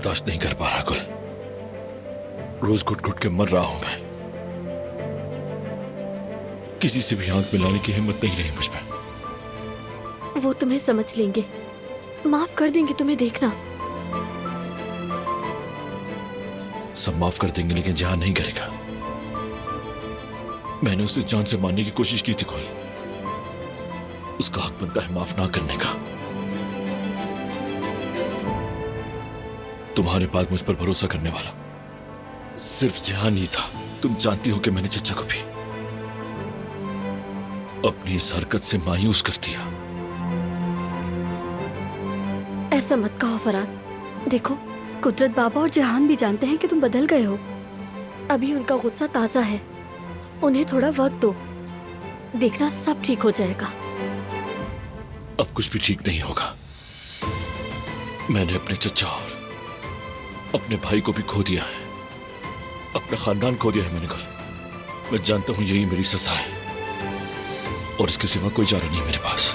बर्दाश्त नहीं कर पा रहा गुल। रोज घुट घुट के मर रहा हूं मैं। किसी से भी आंख मिलाने की हिम्मत नहीं रही मुझ में। वो तुम्हें समझ लेंगे, माफ कर देंगे तुम्हें, देखना। सब माफ कर देंगे लेकिन जहां नहीं करेगा। मैंने उसे जान से मारने की कोशिश की थी गुल। उसका हक बनता है माफ ना करने का। तुम्हारे बाद मुझ पर भरोसा करने वाला सिर्फ जहान ही था। तुम जानती हो कि मैंने चचा को भी अपनी इस हरकत से मायूस कर दिया। ऐसा मत कहो फराद। देखो, कुदरत बाबा और जहान भी जानते हैं कि तुम बदल गए हो। अभी उनका गुस्सा ताजा है, उन्हें थोड़ा वक्त दो, देखना सब ठीक हो जाएगा। अब कुछ भी ठीक नहीं होगा। मैंने अपने चचा और अपने भाई को भी खो दिया है, अपना खानदान खो दिया है मैंने कल। मैं जानता हूं यही मेरी सजा है और इसके सिवा कोई चारा नहीं मेरे पास।